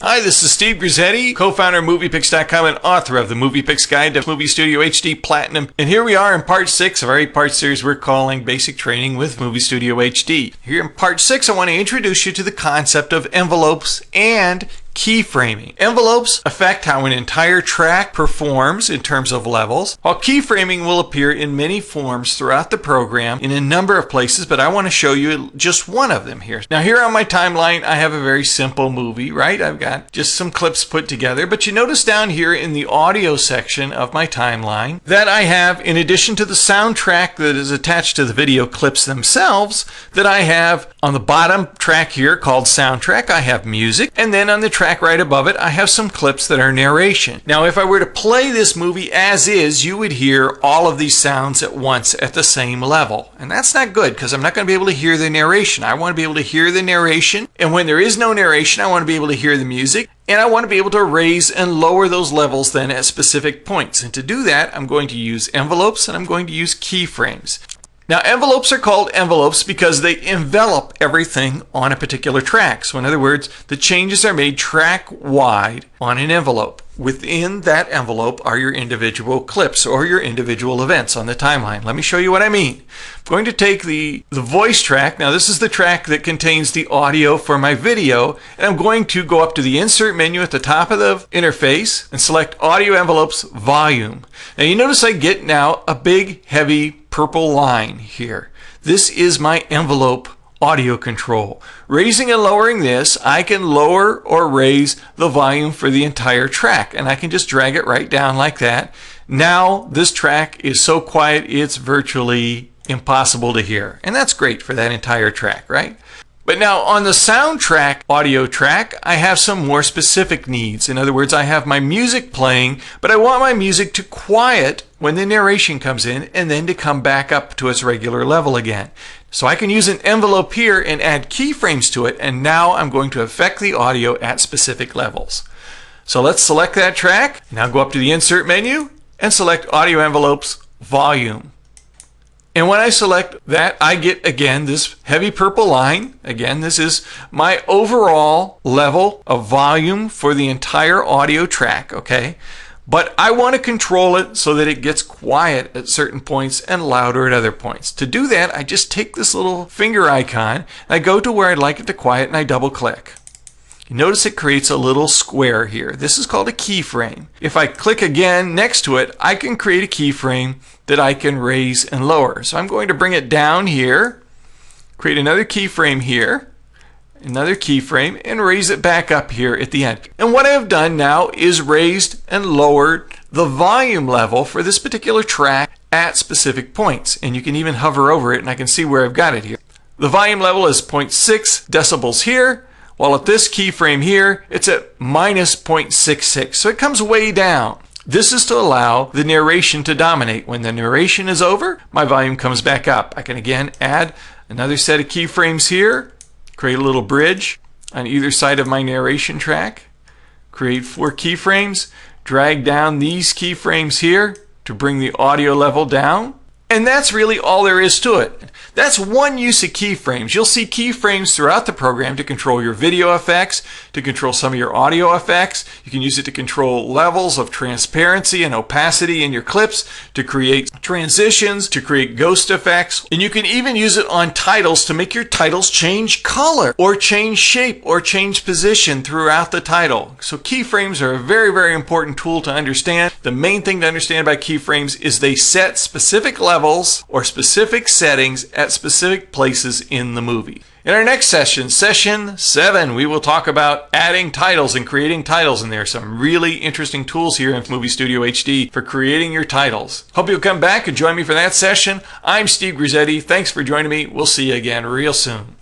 Hi, this is Steve Grizzetti, co-founder of MoviePix.com and author of the MoviePix Guide to Movie Studio HD Platinum. And here we are in part 6 of our 8-part series we're calling Basic Training with Movie Studio HD. Here in part 6, I want to introduce you to the concept of envelopes and keyframing. Envelopes affect how an entire track performs in terms of levels, while keyframing will appear in many forms throughout the program in a number of places, but I want to show you just one of them here. Now here on my timeline, I have a very simple movie, right? I've got just some clips put together, but you notice down here in the audio section of my timeline that I have, in addition to the soundtrack that is attached to the video clips themselves, that I have on the bottom track here called soundtrack, I have music, and then on the track right above it, I have some clips that are narration. Now, if I were to play this movie as is, you would hear all of these sounds at once at the same level. And that's not good because I'm not going to be able to hear the narration. I want to be able to hear the narration. And when there is no narration, I want to be able to hear the music. And I want to be able to raise and lower those levels then at specific points. And to do that, I'm going to use envelopes and I'm going to use keyframes. Now, envelopes are called envelopes because they envelop everything on a particular track. So in other words, the changes are made track-wide on an envelope. Within that envelope are your individual clips or your individual events on the timeline. Let me show you what I mean. I'm going to take the voice track. Now, this is the track that contains the audio for my video. And I'm going to go up to the Insert menu at the top of the interface and select Audio Envelopes Volume. Now, you notice I get now a big, heavy purple line here. This is my envelope audio control. Raising and lowering this, I can lower or raise the volume for the entire track, and I can just drag it right down like that. Now this track is so quiet it's virtually impossible to hear, and that's great for that entire track, right? But now on the soundtrack audio track, I have some more specific needs. In other words, I have my music playing, but I want my music to quiet when the narration comes in and then to come back up to its regular level again. So I can use an envelope here and add keyframes to it, and now I'm going to affect the audio at specific levels. So let's select that track. Now go up to the Insert menu and select Audio Envelopes Volume. And when I select that, I get, again, this heavy purple line. Again, this is my overall level of volume for the entire audio track, okay? But I want to control it so that it gets quiet at certain points and louder at other points. To do that, I just take this little finger icon, and I go to where I'd like it to quiet, and I double click. You notice it creates a little square here. This is called a keyframe. If I click again next to it, I can create a keyframe that I can raise and lower. So I'm going to bring it down here, create another keyframe here, another keyframe, and raise it back up here at the end. And what I have done now is raised and lowered the volume level for this particular track at specific points. And you can even hover over it and I can see where I've got it here. The volume level is 0.6 decibels here, while at this keyframe here, it's at minus 0.66. So it comes way down. This is to allow the narration to dominate. When the narration is over, my volume comes back up. I can again add another set of keyframes here, create a little bridge on either side of my narration track, create 4 keyframes, drag down these keyframes here to bring the audio level down. And that's really all there is to it. That's one use of keyframes. You'll see keyframes throughout the program to control your video effects, to control some of your audio effects. You can use it to control levels of transparency and opacity in your clips, to create transitions, to create ghost effects. And you can even use it on titles to make your titles change color or change shape or change position throughout the title. So keyframes are a very, very important tool to understand. The main thing to understand about keyframes is they set specific levels or specific settings at specific places in the movie. In our next session, session 7, we will talk about adding titles and creating titles, and there are some really interesting tools here in Movie Studio HD for creating your titles. Hope you'll come back and join me for that session. I'm Steve Grizzetti. Thanks for joining me. We'll see you again real soon.